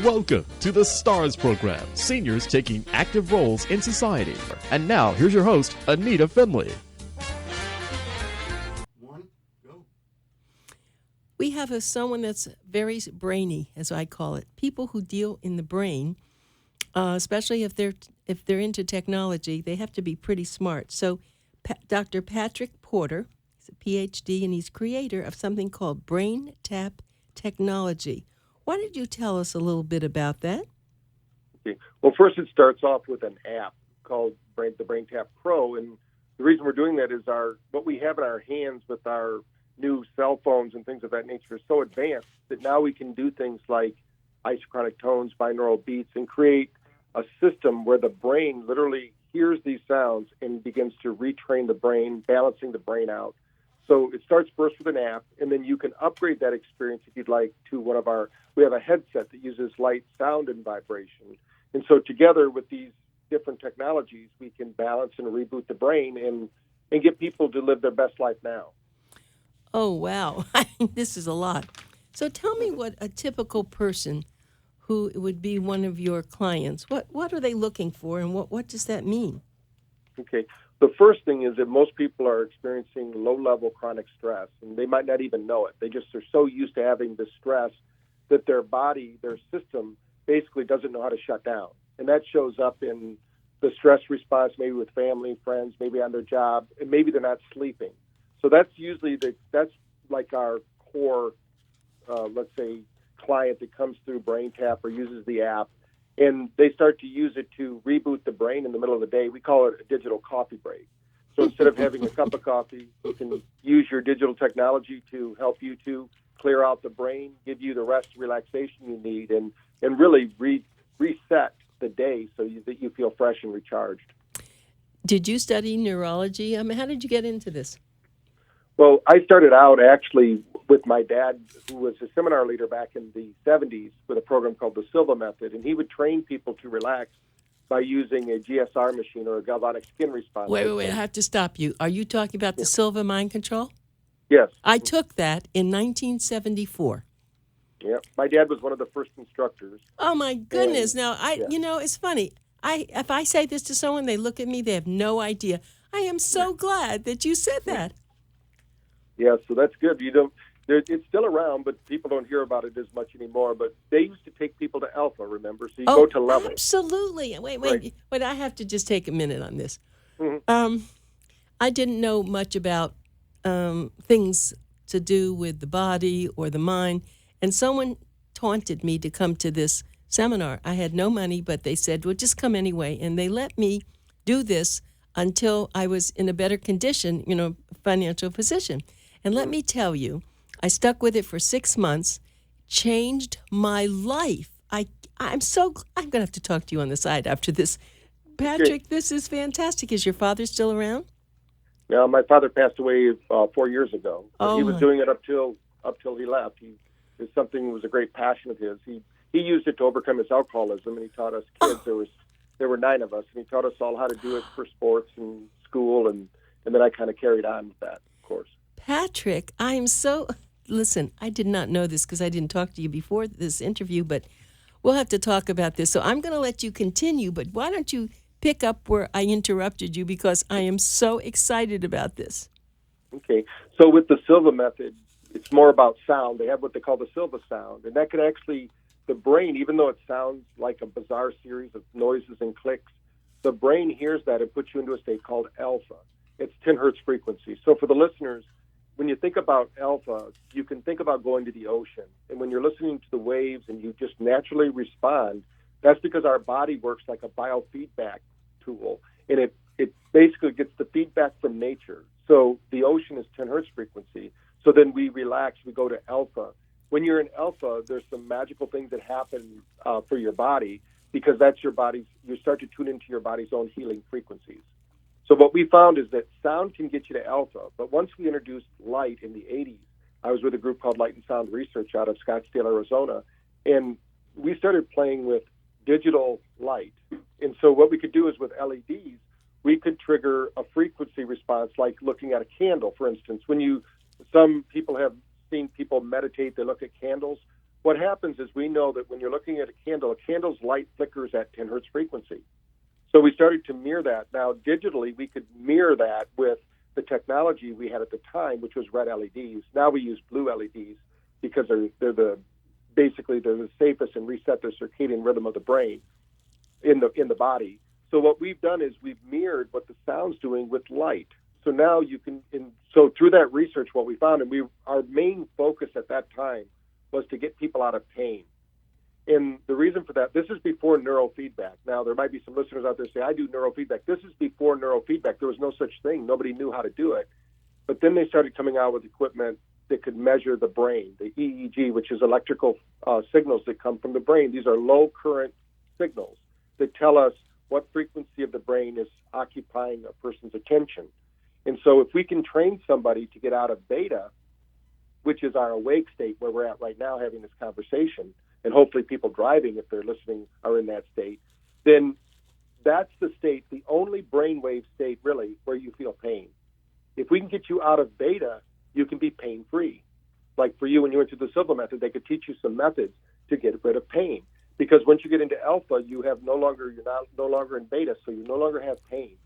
Welcome to the STARS program, seniors taking active roles in society. And now, here's your host, ANITA FINLEY. We have someone that's very brainy, as I call it. People who deal in the brain, especially if they're into technology, they have to be pretty smart. So Dr. Patrick Porter, he's a Ph.D., and he's creator of something called BrainTap technology. Why don't you tell us a little bit about that? Okay. Well, first it starts off with an app called the BrainTap Pro, and the reason we're doing that is what we have in our hands with our new cell phones and things of that nature is so advanced that now we can do things like isochronic tones, binaural beats, and create a system where the brain literally hears these sounds and begins to retrain the brain, balancing the brain out. So it starts first with an app, and then you can upgrade that experience if you'd like to we have a headset that uses light, sound, and vibration. And so together with these different technologies, we can balance and reboot the brain and get people to live their best life now. Oh, wow. This is a lot. So tell me what a typical person who would be one of your clients, what are they looking for, and what does that mean? Okay. The first thing is that most people are experiencing low-level chronic stress, and they might not even know it. They just are so used to having the stress that their body, their system, basically doesn't know how to shut down. And that shows up in the stress response, maybe with family, friends, maybe on their job, and maybe they're not sleeping. So that's usually that's like our core, let's say, client that comes through BrainTap or uses the app, and they start to use it to reboot the brain in the middle of the day. We call it a digital coffee break. So instead of having a cup of coffee, you can use your digital technology to help you to clear out the brain, give you the rest and relaxation you need, and really reset the day so that you feel fresh and recharged. Did you study neurology? How did you get into this? Well, I started out actually with my dad, who was a seminar leader back in the 70s with a program called the Silva Method, and he would train people to relax by using a GSR machine or a galvanic skin response. Wait, I have to stop you. Are you talking about the Silva mind control? Yes. I took that in 1974. Yeah, my dad was one of the first instructors. Oh, my goodness. Now, it's funny. If I say this to someone, they look at me, they have no idea. I am so glad that you said that. Yeah, so that's good. It's still around, but people don't hear about it as much anymore. But they used to take people to alpha, remember? So you go to level. Absolutely. Wait. I have to just take a minute on this. Mm-hmm. I didn't know much about things to do with the body or the mind, and someone taunted me to come to this seminar. I had no money, but they said, well, just come anyway, and they let me do this until I was in a better condition, financial position. And let me tell you, I stuck with it for 6 months, changed my life. I'm going to have to talk to you on the side after this. Patrick, This is fantastic. Is your father still around? Yeah, my father passed away 4 years ago. He was doing it up till he left. It was a great passion of his. He used it to overcome his alcoholism, and he taught us kids. There were 9 of us, and he taught us all how to do it for sports and school, and then I kind of carried on with that, of course. Patrick, listen, I did not know this because I didn't talk to you before this interview, but we'll have to talk about this. So I'm going to let you continue, but why don't you pick up where I interrupted you, because I am so excited about this. Okay. So with the Silva Method, it's more about sound. They have what they call the Silva sound, and that could actually, the brain, even though it sounds like a bizarre series of noises and clicks, the brain hears that and puts you into a state called alpha. It's 10 hertz frequency. So for the listeners, when you think about alpha, you can think about going to the ocean. And when you're listening to the waves and you just naturally respond, that's because our body works like a biofeedback tool. And it basically gets the feedback from nature. So the ocean is 10 hertz frequency. So then we relax, we go to alpha. When you're in alpha, there's some magical things that happen for your body, because that's your body's, you start to tune into your body's own healing frequencies. So what we found is that sound can get you to alpha, but once we introduced light in the 80s, I was with a group called Light and Sound Research out of Scottsdale, Arizona, and we started playing with digital light. And so what we could do is with LEDs, we could trigger a frequency response, like looking at a candle, for instance. Some people have seen people meditate, they look at candles. what happens is we know that when you're looking at a candle's light flickers at 10 hertz frequency. So we started to mirror that. Now, digitally, we could mirror that with the technology we had at the time, which was red LEDs. Now we use blue LEDs because they're basically the safest and reset the circadian rhythm of the brain in the body. So what we've done is we've mirrored what the sound's doing with light. So now you can, so through that research, what we found, and our main focus at that time was to get people out of pain. And the reason for that, this is before neurofeedback. Now, there might be some listeners out there say, I do neurofeedback. This is before neurofeedback. There was no such thing. Nobody knew how to do it. But then they started coming out with equipment that could measure the brain, the EEG, which is electrical signals that come from the brain. These are low current signals that tell us what frequency of the brain is occupying a person's attention. And so if we can train somebody to get out of beta, which is our awake state where we're at right now having this conversation, and hopefully people driving, if they're listening, are in that state, then that's the state, the only brainwave state really where you feel pain. If we can get you out of beta, you can be pain-free. Like for you, when you went through the Silva Method, they could teach you some methods to get rid of pain. Because once you get into alpha, you're no longer in beta, so you no longer have pain.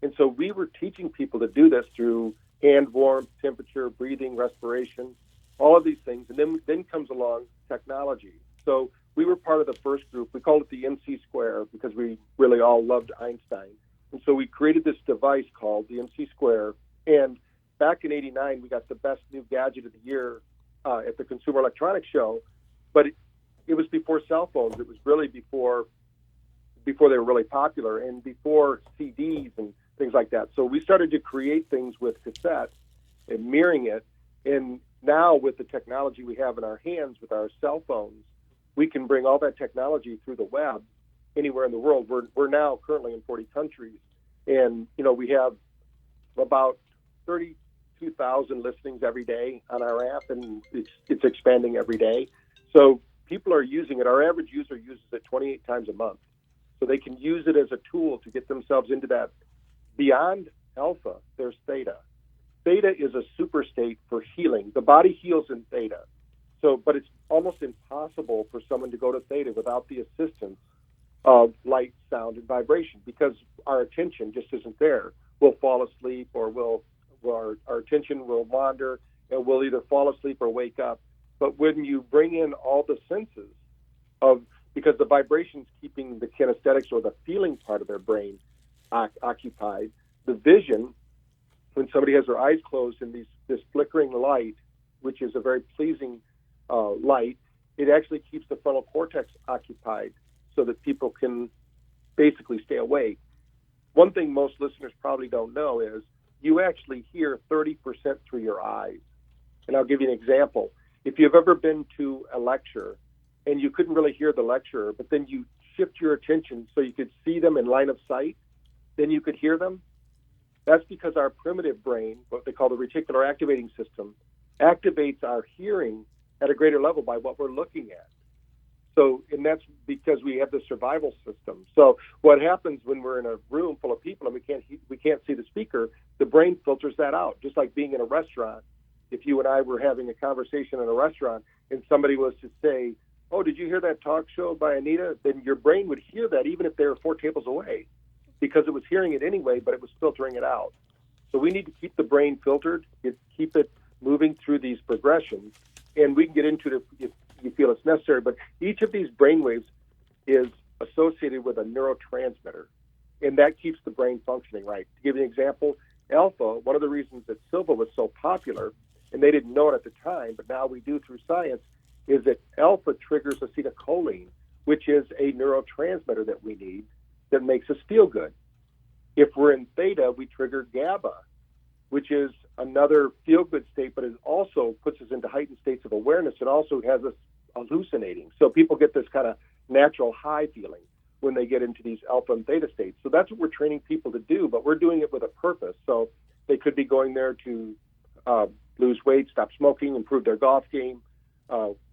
And so we were teaching people to do this through hand warmth, temperature, breathing, respiration, all of these things. And then comes along technology. So we were part of the first group. We called it the MC Square because we really all loved Einstein. And so we created this device called the MC Square. And back in '89, we got the best new gadget of the year at the Consumer Electronics Show. But it was before cell phones. It was really before they were really popular and before CDs and things like that. So we started to create things with cassette and mirroring it. And now with the technology we have in our hands with our cell phones, we can bring all that technology through the web anywhere in the world. We're now currently in 40 countries. And, we have about 32,000 listings every day on our app, and it's expanding every day. So people are using it. Our average user uses it 28 times a month. So they can use it as a tool to get themselves into that. Beyond alpha, there's theta. Theta is a super state for healing. The body heals in theta. But it's almost impossible for someone to go to theta without the assistance of light, sound, and vibration because our attention just isn't there. We'll fall asleep or our attention will wander and we'll either fall asleep or wake up. But when you bring in all the senses because the vibration's keeping the kinesthetics or the feeling part of their brain occupied, the vision, when somebody has their eyes closed and this flickering light, which is a very pleasing light, it actually keeps the frontal cortex occupied so that people can basically stay awake. One thing most listeners probably don't know is you actually hear 30% through your eyes. And I'll give you an example. If you've ever been to a lecture and you couldn't really hear the lecturer, but then you shift your attention so you could see them in line of sight, then you could hear them. That's because our primitive brain, what they call the reticular activating system, activates our hearing at a greater level by what we're looking at. So, and that's because we have the survival system. So what happens when we're in a room full of people and we can't see the speaker, the brain filters that out, just like being in a restaurant. If you and I were having a conversation in a restaurant and somebody was to say, oh, did you hear that talk show by ANITA? Then your brain would hear that even if they were 4 tables away because it was hearing it anyway, but it was filtering it out. So we need to keep the brain filtered, keep it moving through these progressions. And we can get into it if you feel it's necessary, but each of these brainwaves is associated with a neurotransmitter, and that keeps the brain functioning right. To give you an example, alpha, one of the reasons that Silva was so popular, and they didn't know it at the time, but now we do through science, is that alpha triggers acetylcholine, which is a neurotransmitter that we need that makes us feel good. If we're in theta, we trigger GABA, which is another feel-good state, but it also puts us into heightened states of awareness and also has us hallucinating. So people get this kind of natural high feeling when they get into these alpha and theta states. So that's what we're training people to do, but we're doing it with a purpose. So they could be going there to lose weight, stop smoking, improve their golf game.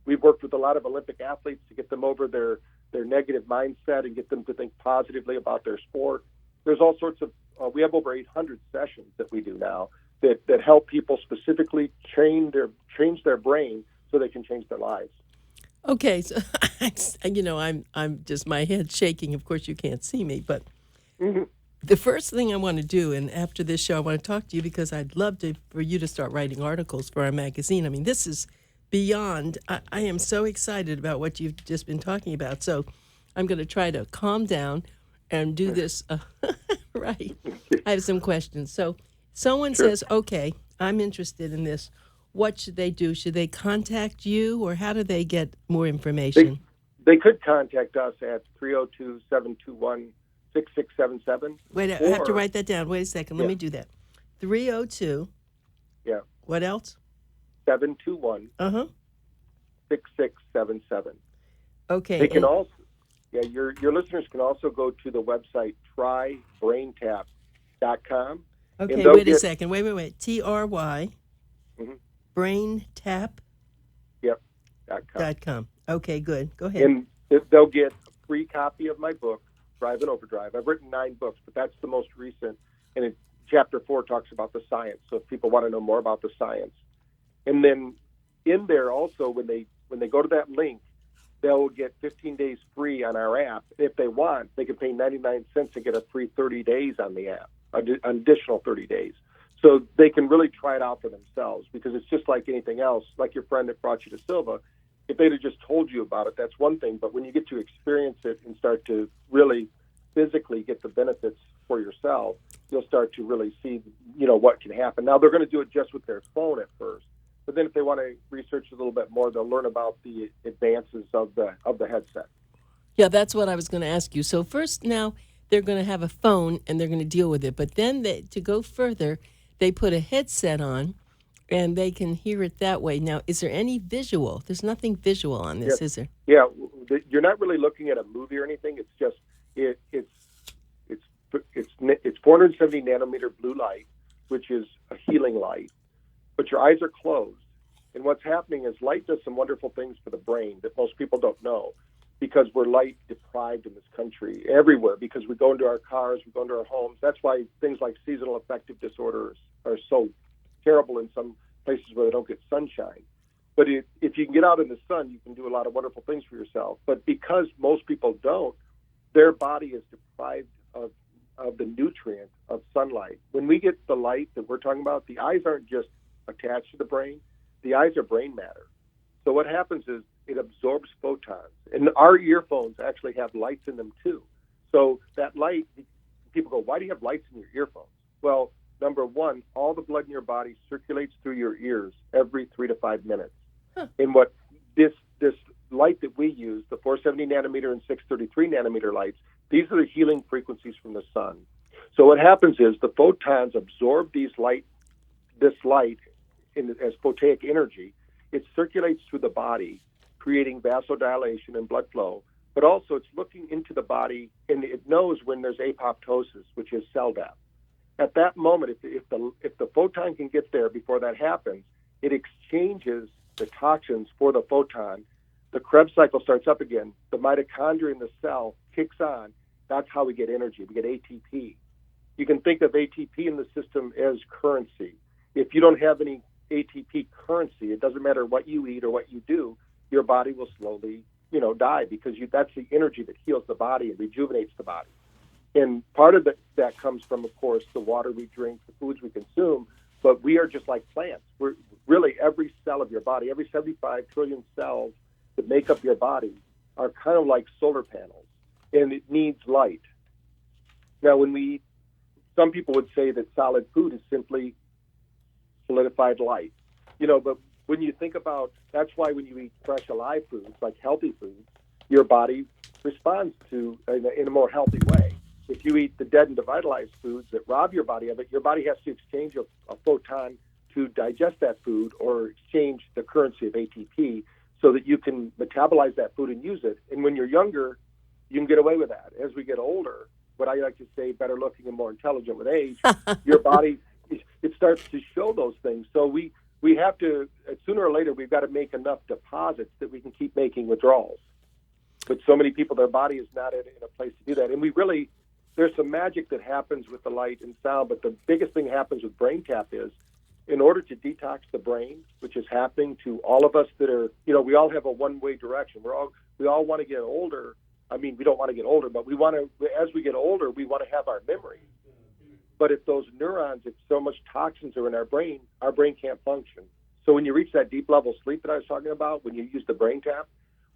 We've worked with a lot of Olympic athletes to get them over their negative mindset and get them to think positively about their sport. There's all sorts of, we have over 800 sessions that we do now that help people specifically change their brain so they can change their lives. Okay, so I'm just my head shaking. Of course, you can't see me, but Hmm. the first thing I want to do, and after this show, I want to talk to you because I'd love for you to start writing articles for our magazine. I mean, this is beyond. I am so excited about what you've just been talking about. So I'm going to try to calm down and do this. Right. I have some questions. So someone Sure. says, okay, I'm interested in this. What should they do? Should they contact you, or how do they get more They information? they could contact us at 302-721-6677, Wait, I have to or write that down. Wait a second. Let yeah, me do that. 302. yeah, What else? 721-6677. Uh huh. They Okay. can And also, yeah, your listeners can also go to the website trybraintap.com, and okay, they'll wait a get, second. Wait. TRY mhm, BrainTap.com. yep, .com. Okay, good. Go ahead. And they'll get a free copy of my book, Drive and Overdrive. I've written 9 books, but that's the most recent. And chapter 4 talks about the science. So if people want to know more about the science, and then in there also, when they go to that link, they'll get 15 days free on our app. If they want, they can pay 99 cents and get a free 30 days on the app, an additional 30 days. So they can really try it out for themselves, because it's just like anything else, like your friend that brought you to Silva. If they'd have just told you about it, that's one thing. But when you get to experience it and start to really physically get the benefits for yourself, you'll start to really see, what can happen. Now, they're going to do it just with their phone at first. But then if they want to research a little bit more, they'll learn about the advances of the headset. Yeah, that's what I was going to ask you. So first, now they're going to have a phone and they're going to deal with it. But then to go further, they put a headset on and they can hear it that way. Now, is there any visual? There's nothing visual on Yeah, this, is there? yeah. You're not really looking at a movie or anything. It's just it's 470 nanometer blue light, which is a healing light. But your eyes are closed. And what's happening is light does some wonderful things for the brain that most people don't know, because we're light deprived in this country everywhere, because we go into our cars, we go into our homes. That's why things like seasonal affective disorders are so terrible in some places where they don't get sunshine. But if you can get out in the sun, you can do a lot of wonderful things for yourself. But because most people don't, their body is deprived of the nutrient of sunlight. When we get the light that we're talking about, the eyes aren't just attached to the brain. The eyes are brain matter. So what happens is it absorbs photons. And our earphones actually have lights in them too. So that light, people go, why do you have lights in your earphones? Well, number one, all the blood in your body circulates through your ears every 3 to 5 minutes. Huh. And what this light that we use, the 470 nanometer and 633 nanometer lights, these are the healing frequencies from the sun. So what happens is the photons absorb this light as photic energy. It circulates through the body, creating vasodilation and blood flow. But also it's looking into the body, and it knows when there's apoptosis, which is cell death. At that moment, if the photon can get there before that happens, it exchanges the toxins for the photon. The Krebs cycle starts up again. The mitochondria in the cell kicks on. That's how we get energy. We get ATP. You can think of ATP in the system as currency. If you don't have any ATP currency, it doesn't matter what you eat or what you do, your body will slowly, die, because that's the energy that heals the body and rejuvenates the body. And part of that comes from, of course, the water we drink, the foods we consume, but we are just like plants. We're really, every cell of your body, every 75 trillion cells that make up your body are kind of like solar panels, and it needs light. Now, when we eat, some people would say that solid food is simply solidified light, but when you think about, that's why when you eat fresh, alive foods, like healthy foods, your body responds to in a more healthy way. If you eat the dead and devitalized foods that rob your body of it, your body has to exchange a photon to digest that food, or exchange the currency of ATP, so that you can metabolize that food and use it. And when you're younger, you can get away with that. As we get older, what I like to say, better looking and more intelligent with age, your body, it starts to show those things. So we have to, sooner or later, we've got to make enough deposits that we can keep making withdrawals. But so many people, their body is not in a place to do that. And there's some magic that happens with the light and sound, but the biggest thing that happens with BrainTap is in order to detox the brain, which is happening to all of us that are, we all have a one-way direction. We all want to get older. I mean, we don't want to get older, but as we get older, we want to have our memory. But if those neurons, if so much toxins are in our brain can't function. So when you reach that deep level sleep that I was talking about, when you use the BrainTap,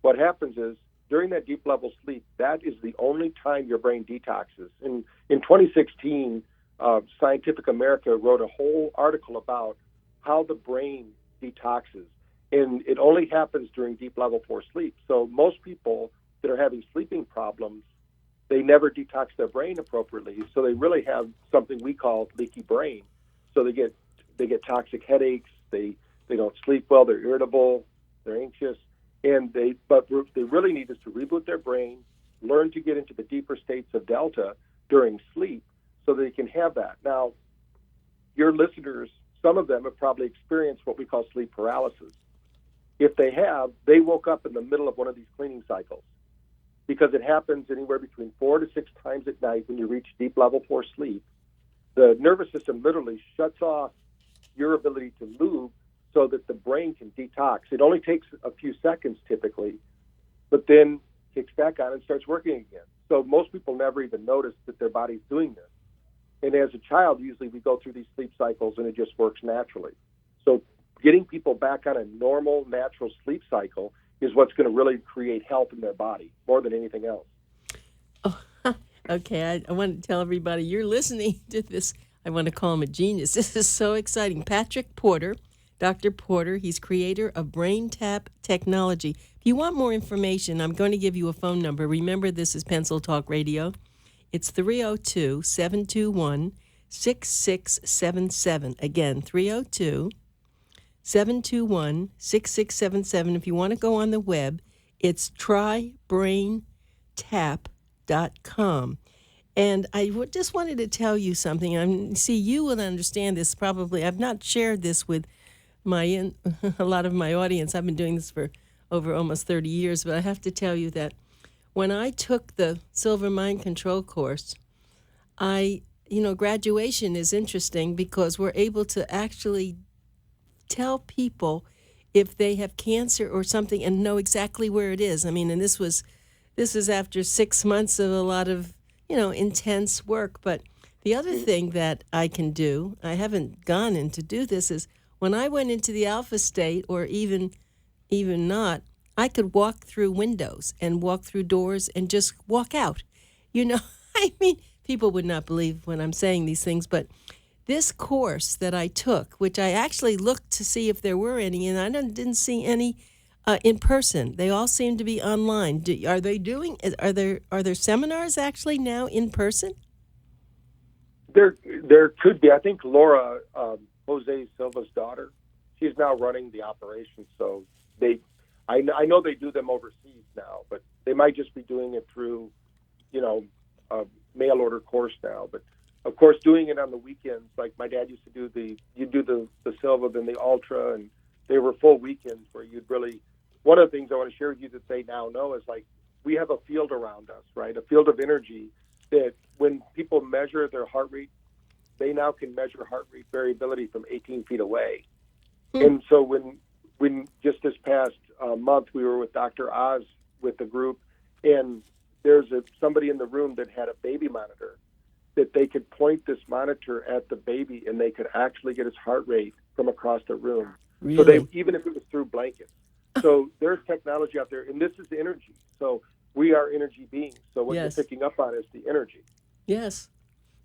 what happens is during that deep level sleep, that is the only time your brain detoxes. In 2016, Scientific America wrote a whole article about how the brain detoxes. And it only happens during deep level 4 sleep. So most people that are having sleeping problems, they never detox their brain appropriately. So they really have something we call leaky brain. So they get toxic headaches, they don't sleep well, they're irritable, they're anxious, and they really need is to reboot their brain, learn to get into the deeper states of delta during sleep so they can have that. Now, your listeners, some of them have probably experienced what we call sleep paralysis. If they have, they woke up in the middle of one of these cleaning cycles because it happens anywhere between 4 to 6 times at night when you reach deep level 4 sleep. The nervous system literally shuts off your ability to move so that the brain can detox. It only takes a few seconds typically, but then kicks back on and starts working again. So most people never even notice that their body's doing this. And as a child, usually we go through these sleep cycles and it just works naturally. So getting people back on a normal, natural sleep cycle is what's going to really create health in their body more than anything else. Oh, okay, I want to tell everybody you're listening to this. I want to call him a genius. This is so exciting. Patrick Porter, Dr. Porter, he's creator of BrainTap technology. If you want more information, I'm going to give you a phone number. Remember, this is Pencil Talk Radio. It's 302-721-6677. Again, 302-721-6677. If you want to go on the web, it's trybraintap.com. And I just wanted to tell you something. See, you will understand this probably. I've not shared this with a lot of my audience. I've been doing this for over almost 30 years, but I have to tell you that when I took the Silva Mind Control course, graduation is interesting because we're able to actually tell people if they have cancer or something and know exactly where it is. I mean, and this is after 6 months of a lot of, intense work. But the other thing that I can do, I haven't gone in to do this, is when I went into the alpha state or even not, I could walk through windows and walk through doors and just walk out. I mean, people would not believe when I'm saying these things, but this course that I took, which I actually looked to see if there were any, and I didn't see any in person. They all seem to be online. Are there seminars actually now in person? There could be. I think Laura, Jose Silva's daughter, she's now running the operation. So I know they do them overseas now, but they might just be doing it through, a mail order course now. But of course, doing it on the weekends, like my dad used to do the Silva, then the Ultra, and they were full weekends where you'd really. One of the things I want to share with you that they now know is like we have a field around us, right? A field of energy that when people measure their heart rate, they now can measure heart rate variability from 18 feet away. And so when just this past month we were with Dr. Oz with the group, and there's somebody in the room that had a baby monitor that they could point this monitor at the baby and they could actually get his heart rate from across the room. Really? So even if it was through blankets. So there's technology out there, and this is energy. So we are energy beings. So what you're picking up on is the energy. Yes.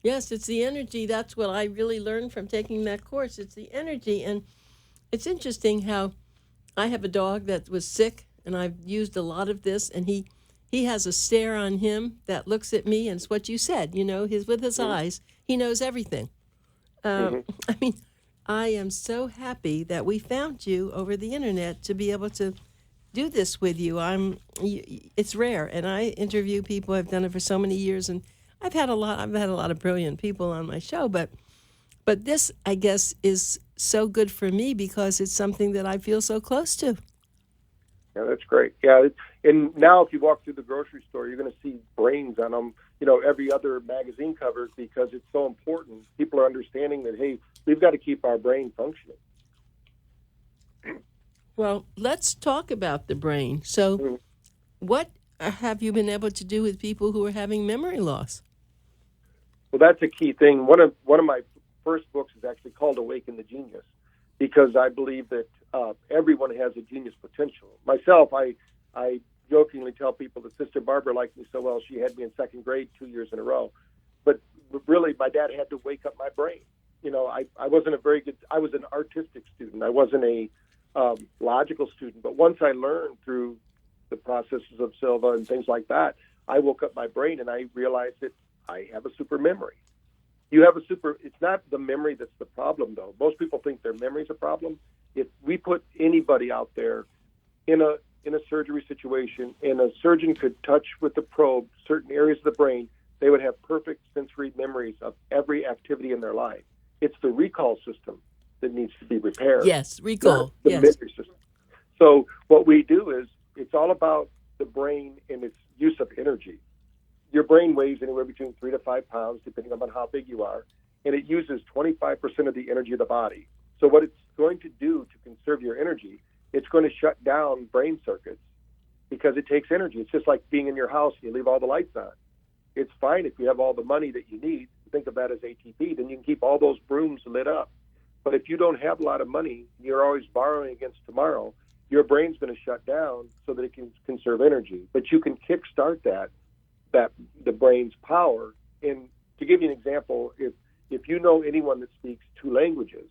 Yes, it's the energy. That's what I really learned from taking that course. It's the energy. And it's interesting how I have a dog that was sick, and I've used a lot of this, and he has a stare on him that looks at me, and it's what you said, with his eyes, he knows everything. I mean, I am so happy that we found you over the internet to be able to do this with you. It's rare, and I interview people. I've done it for so many years, and I've had a lot of brilliant people on my show, but this, I guess, is so good for me because it's something that I feel so close to. Yeah, that's great. Yeah, and now if you walk through the grocery store, you're going to see brains on them, every other magazine cover, because it's so important. People are understanding that, hey, we've got to keep our brain functioning. Well, let's talk about the brain. So, what have you been able to do with people who are having memory loss? Well, that's a key thing. One of my first books is actually called Awaken the Genius, because I believe that everyone has a genius potential. Myself, I jokingly tell people that Sister Barbara liked me so well, she had me in second grade 2 years in a row. But really, my dad had to wake up my brain. I wasn't I was an artistic student. I wasn't a logical student. But once I learned through the processes of Silva and things like that, I woke up my brain and I realized that I have a super memory. It's not the memory that's the problem, though. Most people think their memory's a problem. If we put anybody out there in a surgery situation and a surgeon could touch with the probe certain areas of the brain, they would have perfect sensory memories of every activity in their life. It's the recall system that needs to be repaired. Yes, recall. The Yes. memory system. So what we do is it's all about the brain and its use of energy. Your brain weighs anywhere between 3 to 5 pounds, depending on how big you are, and it uses 25% of the energy of the body. So what it's going to do to conserve your energy, it's going to shut down brain circuits because it takes energy. It's just like being in your house, you leave all the lights on. It's fine if you have all the money that you need. Think of that as ATP, then you can keep all those rooms lit up. But if you don't have a lot of money, you're always borrowing against tomorrow, your brain's going to shut down so that it can conserve energy. But you can kickstart that the brain's power. And to give you an example, if you know anyone that speaks 2 languages,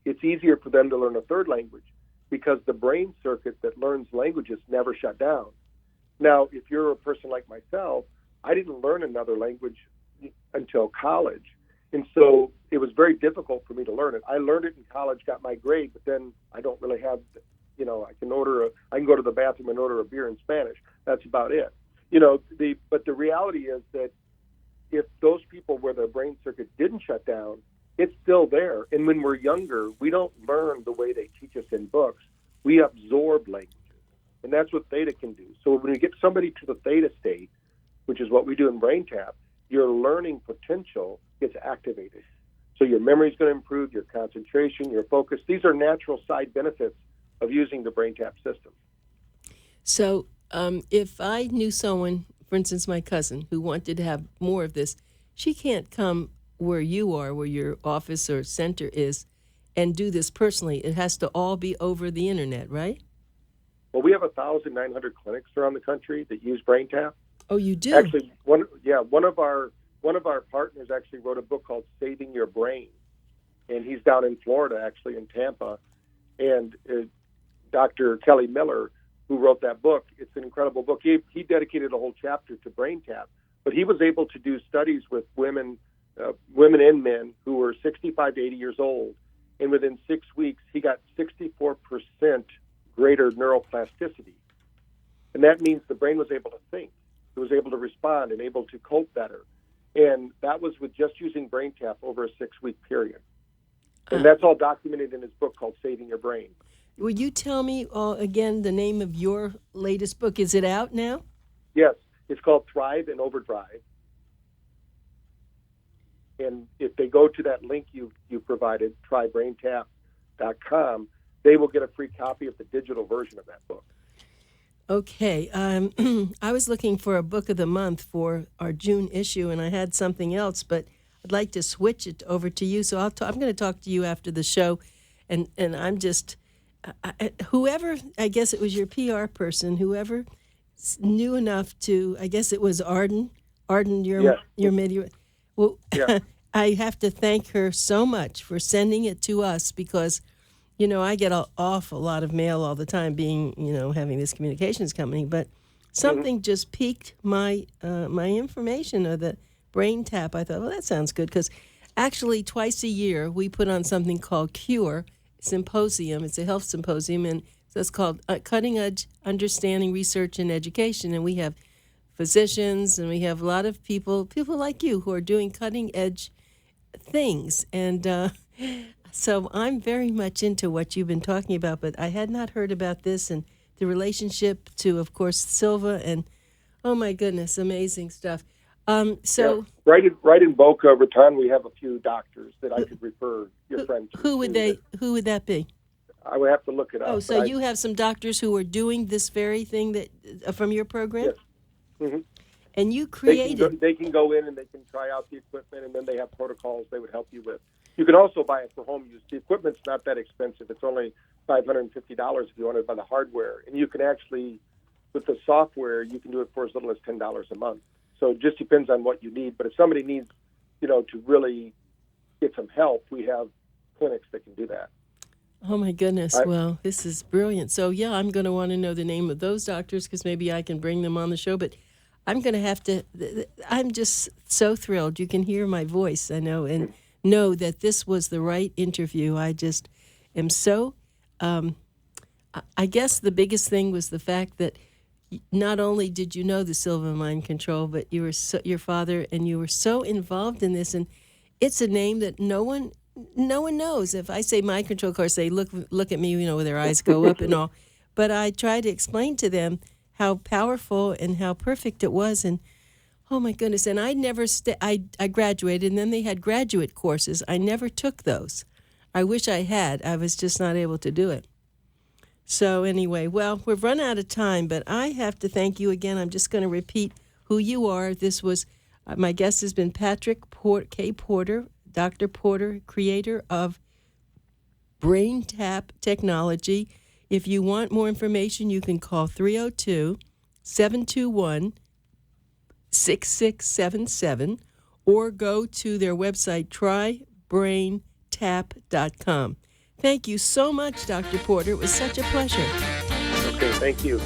it's easier for them to learn a 3rd language because the brain circuit that learns languages never shut down. Now, if you're a person like myself, I didn't learn another language until college. And so it was very difficult for me to learn it. I learned it in college, got my grade, but then I don't really have, I can go to the bathroom and order a beer in Spanish. That's about it. But the reality is that if those people where their brain circuit didn't shut down, it's still there. And when we're younger, we don't learn the way they teach us in books. We absorb languages. And that's what theta can do. So when we get somebody to the theta state, which is what we do in BrainTap, your learning potential gets activated. So your memory is going to improve, your concentration, your focus. These are natural side benefits of using the BrainTap system. So if I knew someone, for instance, my cousin, who wanted to have more of this, she can't come where you are, where your office or center is, and do this personally. It has to all be over the internet, right? Well, we have 1,900 clinics around the country that use BrainTap. Oh, you do? Actually, one of our partners actually wrote a book called Saving Your Brain, and he's down in Florida, actually in Tampa. And Dr. Kelly Miller, who wrote that book, it's an incredible book. He dedicated a whole chapter to BrainTap, but he was able to do studies with women and men who were 65 to 80 years old, and within 6 weeks, he got 64% greater neuroplasticity. And that means the brain was able to think. It was able to respond and able to cope better. And that was with just using BrainTap over a 6-week period. And that's all documented in his book called Saving Your Brain. Will you tell me again the name of your latest book? Is it out now? Yes. It's called Thrive and Overdrive. And if they go to that link you provided, trybraintap.com, they will get a free copy of the digital version of that book. Okay. I was looking for a book of the month for our June issue, and I had something else, but I'd like to switch it over to you. So I'm going to talk to you after the show, and I'm just whoever, I guess it was your PR person, whoever knew enough to, I guess it was Arden, your media. Well, yeah. I have to thank her so much for sending it to us because, I get an awful lot of mail all the time being, having this communications company, but something just piqued my my information of the BrainTap. I thought, well, that sounds good because actually twice a year we put on something called CURE Symposium. It's a health symposium, and so it's called Cutting Edge Understanding, Research, and Education, and we have physicians, and we have a lot of people like you who are doing cutting edge things. And so I'm very much into what you've been talking about, but I had not heard about this. And the relationship to, of course, Silva, and oh my goodness, amazing stuff. So yeah. Right in Boca Raton, we have a few doctors that I could refer your friend to. Who would that be? I would have to look it up. Oh, so you have some doctors who are doing this very thing that from your program? Yes. Mm-hmm. And you created. They can go in and they can try out the equipment, and then they have protocols they would help you with. You can also buy it for home use. The equipment's not that expensive. It's only $550 if you want to buy the hardware. And you can actually, with the software, you can do it for as little as $10 a month. So it just depends on what you need. But if somebody needs, to really get some help, we have clinics that can do that. Oh, my goodness. Well, this is brilliant. So, yeah, I'm going to want to know the name of those doctors because maybe I can bring them on the show. But I'm going to have to – I'm just so thrilled. You can hear my voice, I know, and know that this was the right interview. I just am so I guess the biggest thing was the fact that not only did you know the Silva mind control, but you were your father, and you were so involved in this. And it's a name that no one knows. If I say mind control, of course, they look at me, with their eyes go up and all. But I try to explain to them how powerful and how perfect it was. And oh my goodness! And I never I graduated, and then they had graduate courses. I never took those. I wish I had. I was just not able to do it. So anyway, well, we've run out of time, but I have to thank you again. I'm just going to repeat who you are. This was my guest has been Patrick K. Porter, Dr. Porter, creator of BrainTap Technology. If you want more information, you can call 302-721-6677 or go to their website, trybraintap.com. Thank you so much, Dr. Porter. It was such a pleasure. Okay, thank you.